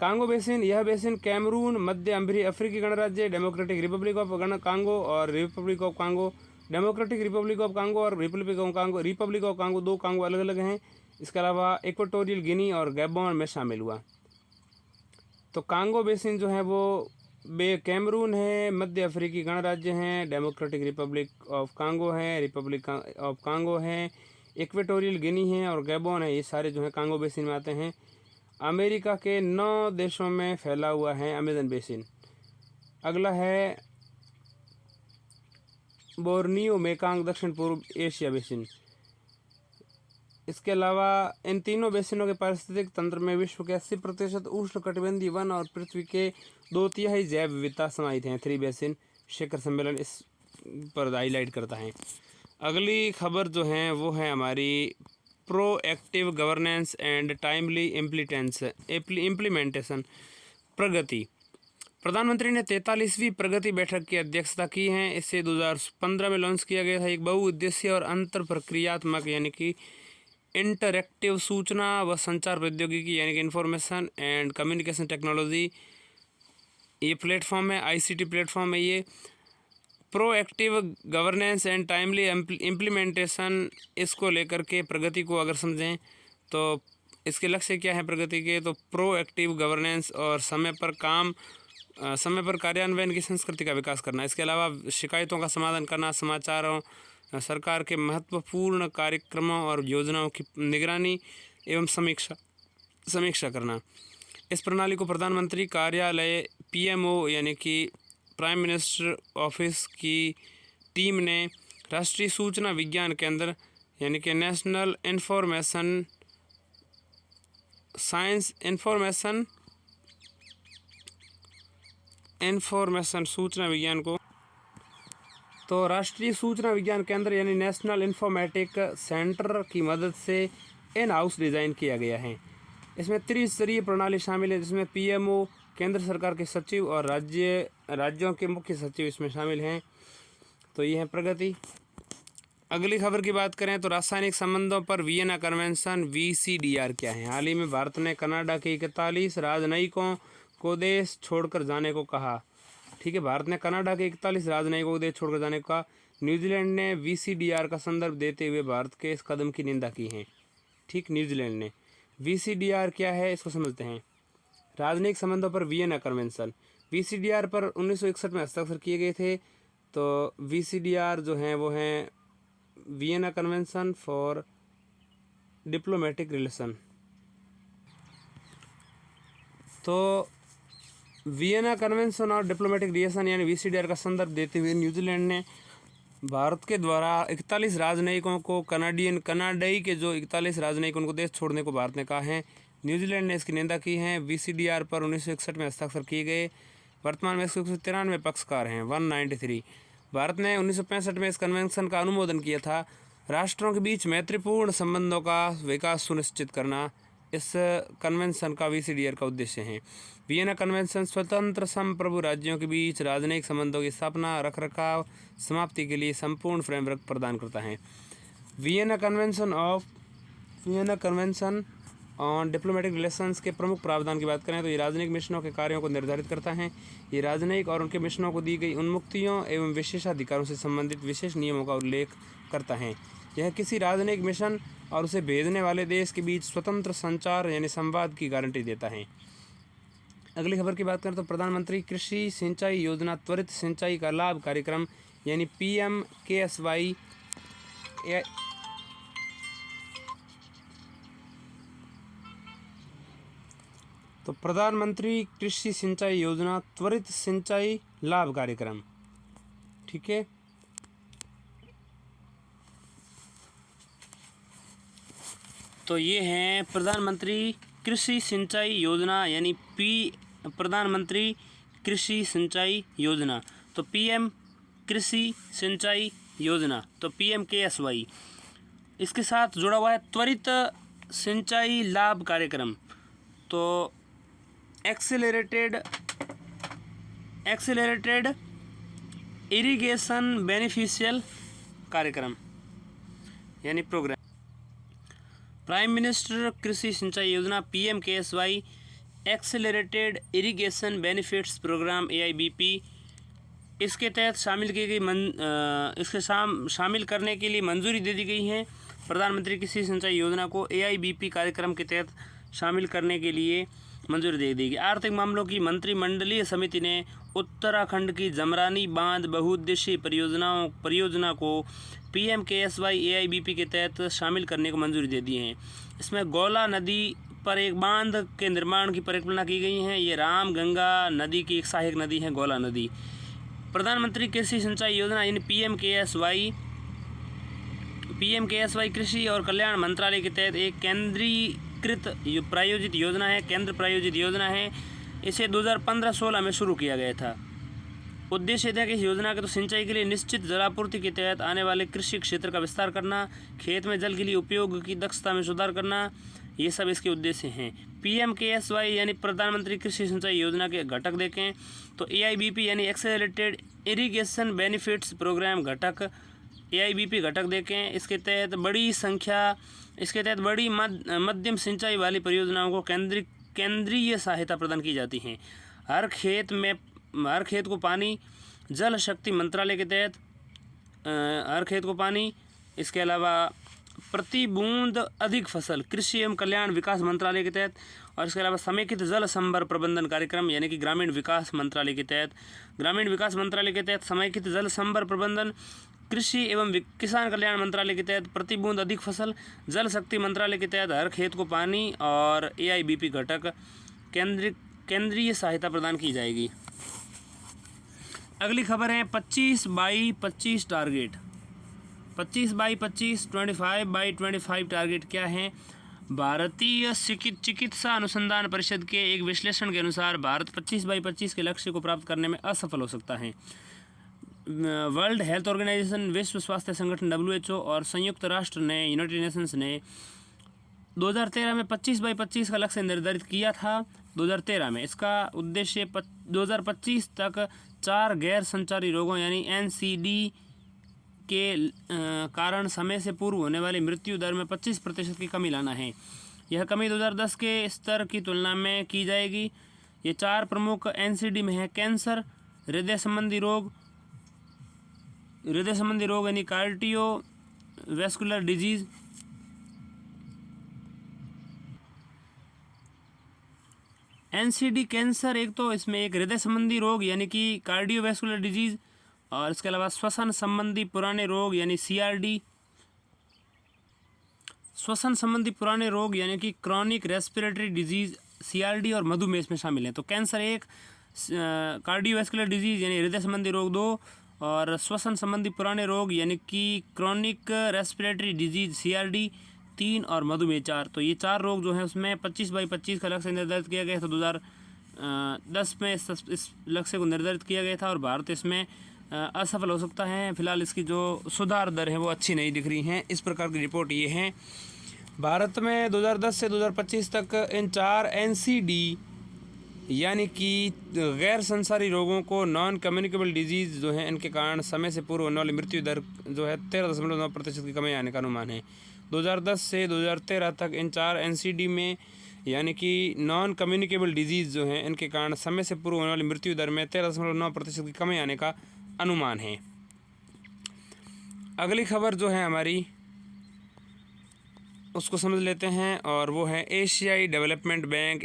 कांगो बेसिन, यह बेसिन कैमरून, मध्य अफ्रीकी गणराज्य, डेमोक्रेटिक रिपब्लिक ऑफ कांगो और Republic of Congo, democratic Republic of Congo और रिपब्लिक ऑफ कांगो, 2 कांगो अलग अलग हैं। इसके अलावा इक्वेटोरियल गिनी और गैबोन में शामिल हुआ। तो कांगो बेसिन जो है वो कैमरून है, मध्य अफ्रीकी गणराज्य हैं, डेमोक्रेटिक रिपब्लिक ऑफ कांगो है, रिपब्लिक ऑफ कांगो है, इक्वेटोरियल गिनी है और गैबोन है। ये सारे जो है कांगो बेसिन में आते हैं। अमेरिका के 9 देशों में फैला हुआ है अमेजन बेसिन। अगला है बोर्नियो मेकांग दक्षिण पूर्व एशिया बेसिन। इसके अलावा इन तीनों बेसिनों के पारिस्थितिक तंत्र में विश्व के 80% उष्णकटिबंधीय वन और पृथ्वी के 2/3 जैव विविधता समाहित हैं। 3 बेसिन शिखर सम्मेलन इस पर हाईलाइट करता है। अगली खबर जो है वो है हमारी proactive governance and timely implementation Pragati. प्रधानमंत्री ने 43वीं प्रगति बैठक की अध्यक्षता की है। इसे 2015 में लॉन्च किया गया था। एक बहुउद्देशीय और अंतर प्रक्रियात्मक यानी कि इंटरैक्टिव सूचना व संचार प्रौद्योगिकी यानी कि इंफॉर्मेशन एंड कम्युनिकेशन टेक्नोलॉजी ये प्लेटफॉर्म है, ICT प्लेटफॉर्म है। ये proactive governance and timely implementation, इसको लेकर के प्रगति को अगर समझें तो इसके लक्ष्य क्या है प्रगति के, तो प्रोएक्टिव गवर्नेंस और समय पर कार्यान्वयन की संस्कृति का विकास करना। इसके अलावा शिकायतों का समाधान करना, समाचारों सरकार के महत्वपूर्ण कार्यक्रमों और योजनाओं की निगरानी एवं समीक्षा करना। इस प्रणाली को प्रधानमंत्री कार्यालय PMO यानी कि प्राइम मिनिस्टर ऑफिस की टीम ने राष्ट्रीय सूचना विज्ञान केंद्र यानी कि नेशनल इंफॉर्मेशन सूचना विज्ञान को तो राष्ट्रीय सूचना विज्ञान केंद्र यानी नेशनल इंफॉर्मेटिक सेंटर की मदद से इन हाउस डिज़ाइन किया गया है। इसमें त्रिस्तरीय प्रणाली शामिल है जिसमें PMO केंद्र सरकार के सचिव और राज्यों के मुख्य सचिव इसमें शामिल हैं। तो ये है प्रगति। अगली खबर की बात करें तो रासायनिक संबंधों पर वियना कन्वेंशन VCDR क्या है। हाल ही में भारत ने कनाडा के 41 राजनयिकों को देश छोड़कर जाने को कहा। ठीक है, भारत ने कनाडा के 41 राजनयिकों को देश छोड़कर जाने को कहा। न्यूजीलैंड ने VCDR का संदर्भ देते हुए भारत के इस कदम की निंदा की है। ठीक, न्यूजीलैंड ने। VCDR क्या है इसको समझते हैं। राजनयिक संबंधों पर वियना कन्वेंशन, VCDR पर 1961 में हस्ताक्षर किए गए थे। तो VCDR जो हैं वो हैं Vienna convention for diplomatic relation. तो वियना कन्वेंशन और डिप्लोमेटिक रिलेशन यानी VCDR का संदर्भ देते हुए न्यूजीलैंड ने भारत के द्वारा 41 राजनयिकों को कनाडाई के जो 41 राजनयिक उनको देश छोड़ने को भारत ने कहा है। न्यूजीलैंड ने इसकी निंदा की है। VCDR पर 1961 में हस्ताक्षर किए गए। वर्तमान में 193 पक्षकार हैं, 193। भारत ने 1965 में इस कन्वेंशन का अनुमोदन किया था। राष्ट्रों के बीच मैत्रीपूर्ण संबंधों का विकास सुनिश्चित करना इस कन्वेंशन का VCDR का उद्देश्य है। वियना कन्वेंशन स्वतंत्र संप्रभु राज्यों के बीच राजनयिक संबंधों की स्थापना, रखरखाव, समाप्ति के लिए संपूर्ण फ्रेमवर्क प्रदान करता है। Vienna convention on diplomatic relations के प्रमुख प्रावधान की बात करें तो ये राजनयिक मिशनों के कार्यों को निर्धारित करता है। ये राजनयिक और उनके मिशनों को दी गई उन्मुक्तियों एवं विशेषाधिकारों से संबंधित विशेष नियमों का उल्लेख करता है। यह किसी राजनयिक मिशन और उसे भेजने वाले देश के बीच स्वतंत्र संचार यानी संवाद की गारंटी देता है। अगली खबर की बात करें तो प्रधानमंत्री कृषि सिंचाई योजना त्वरित सिंचाई का लाभ कार्यक्रम यानी PMKSY तो प्रधानमंत्री कृषि सिंचाई योजना त्वरित सिंचाई लाभ कार्यक्रम, ठीक है। तो ये हैं प्रधानमंत्री कृषि सिंचाई योजना यानी प्रधानमंत्री कृषि सिंचाई योजना, तो पीएम कृषि सिंचाई योजना, तो PMKSY। इसके साथ जुड़ा हुआ है त्वरित सिंचाई लाभ कार्यक्रम, तो एक्सेलरेटेड इरिगेशन बेनिफिशियल कार्यक्रम यानी प्रोग्राम। प्राइम मिनिस्टर कृषि सिंचाई योजना PMKSY accelerated irrigation benefits programme AIBP, इसके तहत शामिल की गई शामिल करने के लिए मंजूरी दे दी गई है। प्रधानमंत्री कृषि सिंचाई योजना को AIBP कार्यक्रम के तहत शामिल करने के लिए मंजूरी दे दी गई। आर्थिक मामलों की मंत्रिमंडलीय समिति ने उत्तराखंड की जमरानी बांध बहुउद्देशीय परियोजना को PMKSY AIBP के तहत शामिल करने को मंजूरी दे दी है। इसमें गौला नदी पर एक बांध के निर्माण की परिकल्पना की गई है। ये राम गंगा नदी की एक सहायक नदी है, गौला नदी। प्रधानमंत्री कृषि सिंचाई योजना यानी PMKSY कृषि और कल्याण मंत्रालय के तहत एक केंद्रीकृत प्रायोजित योजना है, केंद्र प्रायोजित योजना है। इसे 2015-16 में शुरू किया गया था। उद्देश्य था कि इस योजना के सिंचाई के लिए निश्चित जलापूर्ति के तहत आने वाले कृषि क्षेत्र का विस्तार करना, खेत में जल के लिए उपयोग की दक्षता में सुधार करना, ये सब इसके उद्देश्य हैं। PMKSY यानी प्रधानमंत्री कृषि सिंचाई योजना के घटक देखें तो AIBP यानी एक्सेलरेटेड इरिगेशन बेनिफिट्स प्रोग्राम घटक, AIBP घटक देखें। इसके तहत बड़ी मध्यम सिंचाई वाली परियोजनाओं को केंद्रीय सहायता प्रदान की जाती है। हर खेत को पानी जल शक्ति मंत्रालय के तहत हर खेत को पानी, इसके अलावा प्रति बूंद अधिक फसल कृषि एवं कल्याण विकास मंत्रालय के तहत, और इसके अलावा समेकित जल संभर प्रबंधन कार्यक्रम यानी कि ग्रामीण विकास मंत्रालय के तहत समेकित जल संभर प्रबंधन, कृषि एवं किसान कल्याण मंत्रालय के तहत प्रति बूंद अधिक फसल, जल शक्ति मंत्रालय के तहत हर खेत को पानी, और AIBP घटक केंद्रीय सहायता प्रदान की जाएगी। अगली खबर है 25/25 टारगेट। 25/25 25/25 टारगेट क्या है? भारतीय चिकित्सा अनुसंधान परिषद के एक विश्लेषण के अनुसार भारत 25/25 के लक्ष्य को प्राप्त करने में असफल हो सकता है। वर्ल्ड हेल्थ ऑर्गेनाइजेशन, विश्व स्वास्थ्य संगठन WHO और संयुक्त राष्ट्र ने, यूनाइटेड नेशंस ने 2013 में 25/25 का लक्ष्य निर्धारित किया था। 2013 में इसका उद्देश्य 2025 तक 4 गैर संचारी रोगों यानी NCD के कारण समय से पूर्व होने वाली मृत्यु दर में 25% की कमी लाना है। यह कमी 2010 के स्तर की तुलना में की जाएगी। ये 4 प्रमुख NCD में है: कैंसर, हृदय संबंधी रोग यानी कार्डियोवैस्कुलर डिजीज, NCD कैंसर एक, तो इसमें एक हृदय संबंधी रोग यानी कि कार्डियोवैस्कुलर डिजीज, और इसके अलावा श्वसन संबंधी पुराने रोग यानी CRD, श्वसन संबंधी पुराने रोग यानी कि क्रॉनिक रेस्पिरेटरी डिजीज CRD, और मधुमेह इसमें शामिल है। तो कैंसर 1, कार्डियोवैस्कुलर डिजीज यानी हृदय संबंधी रोग 2, और श्वसन संबंधी पुराने रोग यानी कि क्रॉनिक रेस्पिरेटरी डिजीज CRD 3, और मधुमेह 4। तो ये 4 रोग जो है उसमें 25/25 का लक्ष्य निर्धारित किया गया था। 2010 में इस लक्ष्य को निर्धारित किया गया था और भारत इसमें असफल हो सकता है। फिलहाल इसकी जो सुधार दर है वो अच्छी नहीं दिख रही हैं। इस प्रकार की रिपोर्ट ये है। भारत में 2010 से 2025 तक इन 4 NCD यानी कि गैर संसारी रोगों को, नॉन कम्युनिकेबल डिजीज़ जो है, इनके कारण समय से पूर्व होने वाली मृत्यु दर जो है 13.9% की कमी आने का अनुमान है। 2010 से 2013 तक इन 4 NCD में यानी कि नॉन कम्युनिकेबल डिजीज़ जो हैं, इनके कारण समय से पूर्व होने वाली मृत्यु दर में 13.9% की कमी आने का अनुमान है। अगली खबर जो है हमारी उसको समझ लेते हैं, और वो है एशियन डेवलपमेंट बैंक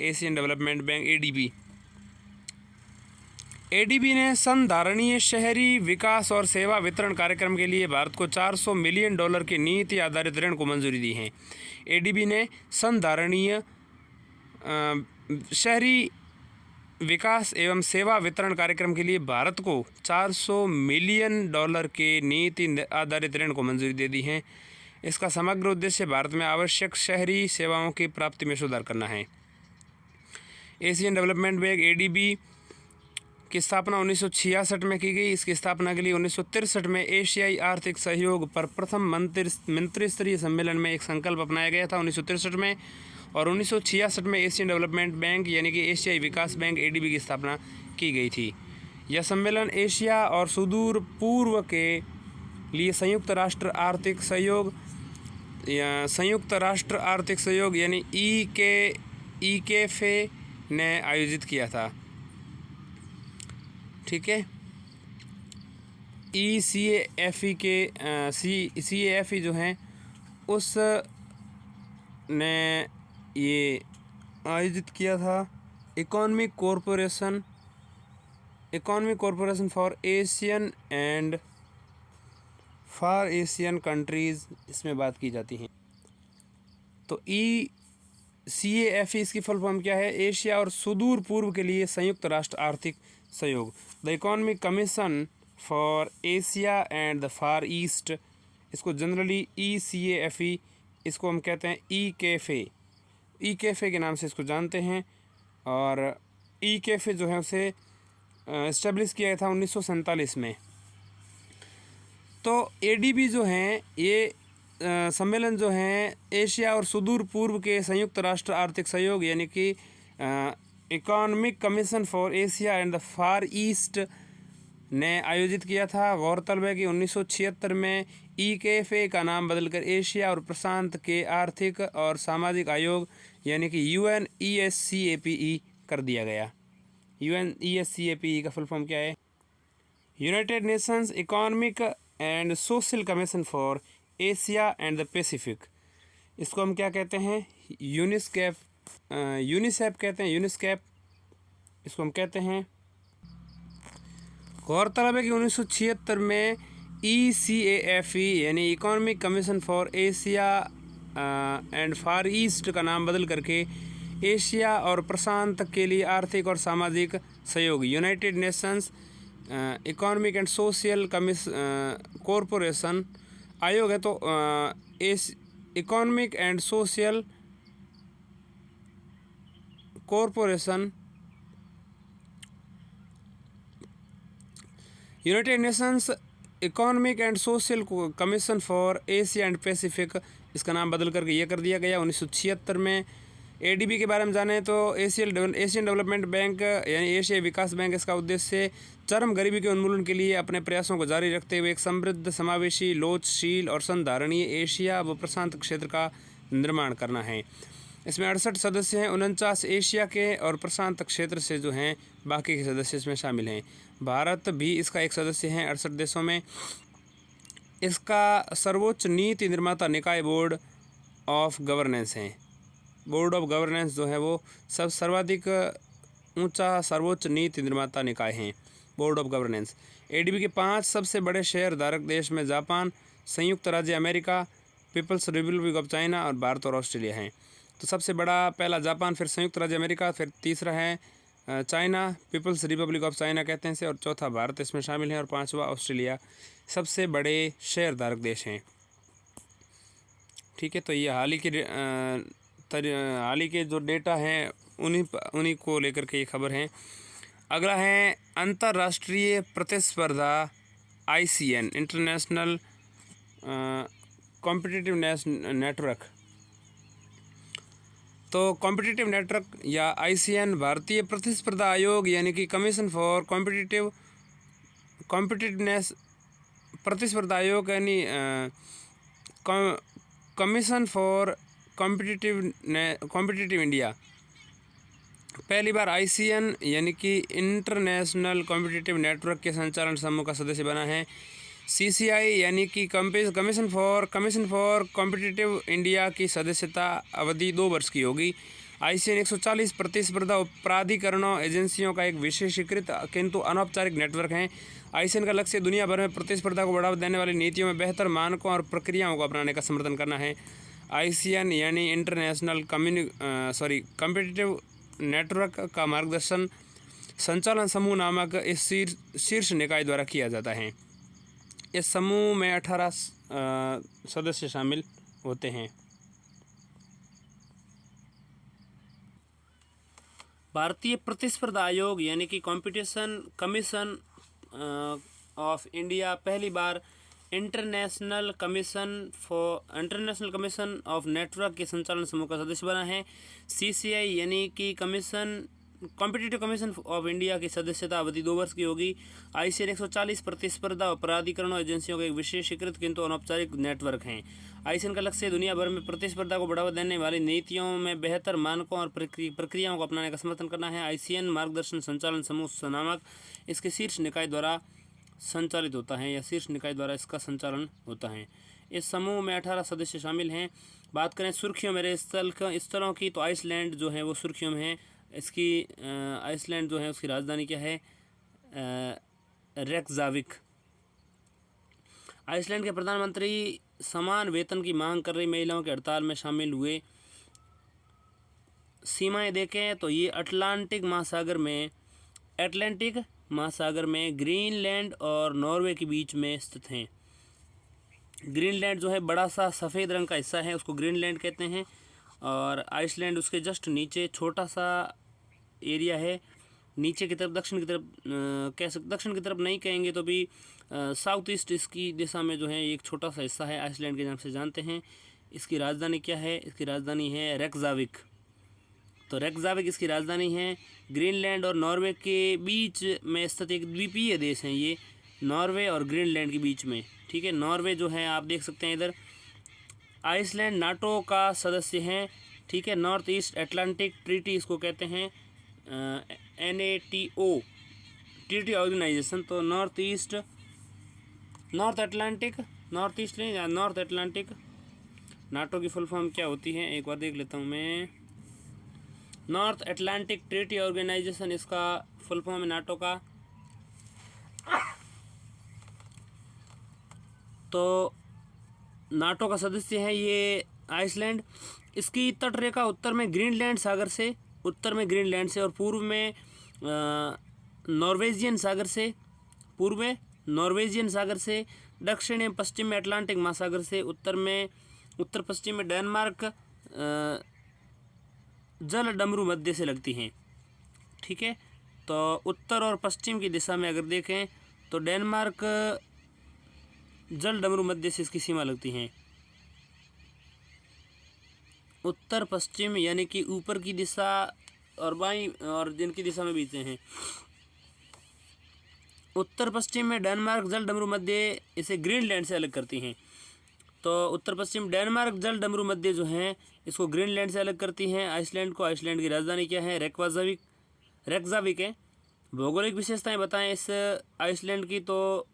ADB ने संधारणीय शहरी विकास और सेवा वितरण कार्यक्रम के लिए भारत को $400 मिलियन के नीति आधारित ऋण को मंजूरी दी है। ADB ने संधारणीय शहरी विकास एवं सेवा वितरण कार्यक्रम के लिए भारत को $400 मिलियन के नीति आधारित ऋण को मंजूरी दे दी है। इसका समग्र उद्देश्य भारत में आवश्यक शहरी सेवाओं की प्राप्ति में सुधार करना है। एशियन डेवलपमेंट बैंक ADB की स्थापना 1966 में की गई। इसकी स्थापना के लिए 1963 में एशियाई आर्थिक सहयोग पर प्रथम मंत्रिस्तरीय सम्मेलन में एक संकल्प अपनाया गया था 1963 में, और 1966 में एशियन डेवलपमेंट बैंक यानी कि एशियाई विकास बैंक ADB की स्थापना की गई थी। यह सम्मेलन एशिया और सुदूर पूर्व के लिए संयुक्त राष्ट्र आर्थिक सहयोग यानी EKFA ने आयोजित किया था। ठीक है, CAFE जो हैं उस ने ये आयोजित किया था। Economic corporation for Asian and far Asian countries इसमें बात की जाती है। तो CAFE इसकी फुल फॉर्म क्या है? एशिया और सुदूर पूर्व के लिए संयुक्त राष्ट्र आर्थिक सहयोग। The economic commission for Asia and the far east, इसको जनरली CAFE, इसको हम कहते हैं EKFA के नाम से इसको जानते हैं। और EKFA जो है उसे इस्टेब्लिश किया था 1947 में। तो ADB जो हैं ये सम्मेलन जो हैं एशिया और सुदूर पूर्व के संयुक्त राष्ट्र आर्थिक सहयोग यानी कि economic commission for Asia and the far east ने आयोजित किया था। गौरतलब है कि 1976 में EKFA का नाम बदलकर एशिया और प्रशांत के आर्थिक और सामाजिक आयोग यानी कि UNESCAPE कर दिया गया। UNESCAPE का फुल फॉर्म क्या है? United Nations economic and social commission for Asia and the Pacific, इसको हम क्या कहते हैं? यूनिस्कैप कहते हैं, यूनिस्कैप इसको हम कहते हैं। गौरतलब है कि 1976 में ECAFE यानी economic commission for Asia and far east का नाम बदल करके एशिया और प्रशांत के लिए आर्थिक और सामाजिक सहयोग United Nations economic and social corporation आयोग है। तो economic and social corporation United Nations economic and social commission for Asia and Pacific, इसका नाम बदल करके ये कर दिया गया 1976 में। ADB के बारे में जानें तो एशियन डेवलपमेंट बैंक यानी एशियाई विकास बैंक, इसका उद्देश्य चरम गरीबी के उन्मूलन के लिए अपने प्रयासों को जारी रखते हुए एक समृद्ध, समावेशी, लोचशील और संधारणीय एशिया व प्रशांत क्षेत्र का निर्माण करना है। इसमें 68 सदस्य हैं। 49 एशिया के और प्रशांत क्षेत्र से जो हैं बाकी के सदस्य इसमें शामिल हैं। भारत भी इसका एक सदस्य है 68 देशों में। इसका सर्वोच्च नीति निर्माता निकाय बोर्ड ऑफ गवर्नेंस है। बोर्ड ऑफ गवर्नेंस जो है वो सर्वाधिक ऊंचा सर्वोच्च नीति निर्माता निकाय हैं, बोर्ड ऑफ गवर्नेंस। ADB के 5 सबसे बड़े शेयर धारक देश में जापान, संयुक्त राज्य America, People's Republic of China और भारत और ऑस्ट्रेलिया हैं। तो सबसे बड़ा पहला जापान, फिर संयुक्त राज्य अमेरिका, फिर तीसरा है China, People's Republic of China कहते हैं इसे, और चौथा भारत इसमें शामिल है, और 5वां ऑस्ट्रेलिया। सबसे बड़े शेयर धारक देश हैं। ठीक है, तो ये हाल ही के जो डेटा हैं उन्हीं को लेकर के ये खबर है। अगला है अंतर्राष्ट्रीय प्रतिस्पर्धा ICN, इंटरनेशनल कॉम्पिटिटिवनेस नेटवर्क। तो कॉम्पिटिटिव नेटवर्क या ICN भारतीय प्रतिस्पर्धा आयोग यानी कि कमीशन फॉर कॉम्पिटिटिवनेस प्रतिस्पर्धा आयोग यानी कमीशन फॉर कॉम्पिटिटिव इंडिया पहली बार ICN यानी कि इंटरनेशनल कॉम्पिटिटिव नेटवर्क के संचालन समूह का सदस्य बना है। CCI यानी कि कमीशन फॉर कॉम्पिटिटिव इंडिया की सदस्यता अवधि 2 वर्ष की होगी। ICN 140 प्रतिस्पर्धा प्राधिकरणों एजेंसियों का एक विशेषीकृत किंतु अनौपचारिक नेटवर्क है। ICN का लक्ष्य दुनिया भर में प्रतिस्पर्धा को बढ़ावा देने वाली नीतियों में बेहतर मानकों और प्रक्रियाओं को अपनाने का समर्थन करना है। ICN यानी इंटरनेशनल कॉम्पिटिटिव नेटवर्क का मार्गदर्शन संचालन समूह नामक इस शीर्ष निकाय द्वारा किया जाता है। इस समूह में 18 सदस्य शामिल होते हैं। भारतीय प्रतिस्पर्धा आयोग यानी कि कंपटीशन कमीशन ऑफ इंडिया पहली बार इंटरनेशनल कमीशन ऑफ नेटवर्क के संचालन समूह का सदस्य बना है। सीसीआई यानी कि कॉम्पिटिटिव कमीशन ऑफ इंडिया की सदस्यता अवधि 2 वर्ष की होगी। आईसीएन 140 प्रतिस्पर्धा प्राधिकरणों एजेंसियों का एक विशेषीकृत किंतु अनौपचारिक नेटवर्क है। आईसीएन का लक्ष्य दुनिया भर में प्रतिस्पर्धा को बढ़ावा देने वाली नीतियों में बेहतर मानकों और प्रक्रियाओं को अपनाने का समर्थन करना है। आईसीएन मार्गदर्शन संचालन समूह नामक इसके शीर्ष निकाय द्वारा संचालित होता है या शीर्ष निकाय द्वारा इसका संचालन होता है। इस समूह में 18 सदस्य शामिल हैं। बात करें सुर्खियों में स्थलों की, तो आइसलैंड जो है वो सुर्खियों में है। इसकी आइसलैंड जो है उसकी राजधानी क्या है? रेकजाविक। आइसलैंड के प्रधानमंत्री समान वेतन की मांग कर रही महिलाओं की हड़ताल में शामिल हुए। सीमाएं देखें तो ये अटलांटिक महासागर में ग्रीनलैंड और नॉर्वे के बीच में स्थित हैं। ग्रीनलैंड जो है बड़ा सा सफ़ेद रंग का हिस्सा है, उसको ग्रीनलैंड कहते हैं, और आइसलैंड उसके जस्ट नीचे छोटा सा एरिया है। नीचे की तरफ दक्षिण की तरफ नहीं कहेंगे तो भी साउथ ईस्ट इसकी दिशा में जो है एक छोटा सा हिस्सा है आइसलैंड के नाम से जानते हैं। इसकी राजधानी क्या है? इसकी राजधानी है रेकजाविक। तो रेकजाविक इसकी राजधानी है। ग्रीनलैंड और नॉर्वे के बीच में स्थित एक द्वीपीय देश है ये, नॉर्वे और ग्रीनलैंड के बीच में। ठीक है, नॉर्वे जो है आप देख सकते हैं इधर। आइसलैंड नाटो का सदस्य है। ठीक है, नॉर्थ ईस्ट अटलांटिक ट्रीटी इसको कहते हैं, NATO ट्रीटी ऑर्गेनाइजेशन। तो नॉर्थ अटलांटिक नाटो की फुल फॉर्म क्या होती है एक बार देख लेता हूँ मैं। नॉर्थ अटलांटिक ट्रीटी ऑर्गेनाइजेशन इसका फुल फॉर्म है नाटो का। तो नाटो का सदस्य है ये आइसलैंड। इसकी तटरेखा उत्तर में ग्रीनलैंड सागर से और पूर्व में नॉर्वेजियन सागर से, दक्षिण एवं पश्चिम में अटलांटिक महासागर से, उत्तर पश्चिम में डेनमार्क जल डमरू मध्य से लगती हैं। ठीक है, तो उत्तर और पश्चिम की दिशा में अगर देखें तो डेनमार्क जल डमरू मध्य से इसकी सीमा लगती हैं। उत्तर पश्चिम यानी कि ऊपर की दिशा और बाईं और जिनकी दिशा में बीते हैं। उत्तर पश्चिम में डेनमार्क जल डमरू मध्य इसे ग्रीनलैंड से अलग करती हैं। तो उत्तर पश्चिम डेनमार्क जल डमरू मध्य जो हैं इसको ग्रीनलैंड से अलग करती हैं। आइसलैंड की राजधानी क्या है? रेकजाविक है। भौगोलिक विशेषताएं बताएं इस आइसलैंड की। तो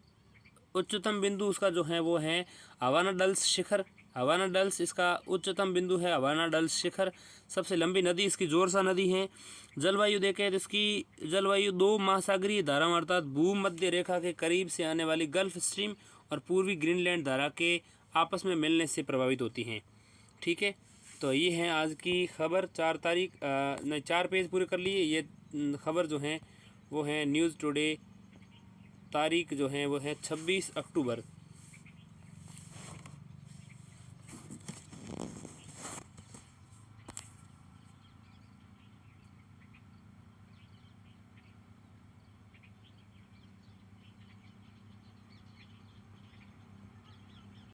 उच्चतम बिंदु उसका जो है वो है हवाना डल्स शिखर। हवाना डल्स इसका उच्चतम बिंदु है, हवाना डल्स शिखर। सबसे लंबी नदी इसकी जोरसा नदी है। जलवायु देखें तो इसकी जलवायु 2 महासागरीय धाराओं अर्थात भूमध्य रेखा के करीब से आने वाली गल्फ स्ट्रीम और पूर्वी ग्रीनलैंड धारा के आपस में मिलने से प्रभावित होती हैं। ठीक है, तो ये है आज की खबर। 4 पेज पूरे कर लिए। ये खबर जो है वो है न्यूज़ टुडे, तारीख जो है वो है 26 अक्टूबर।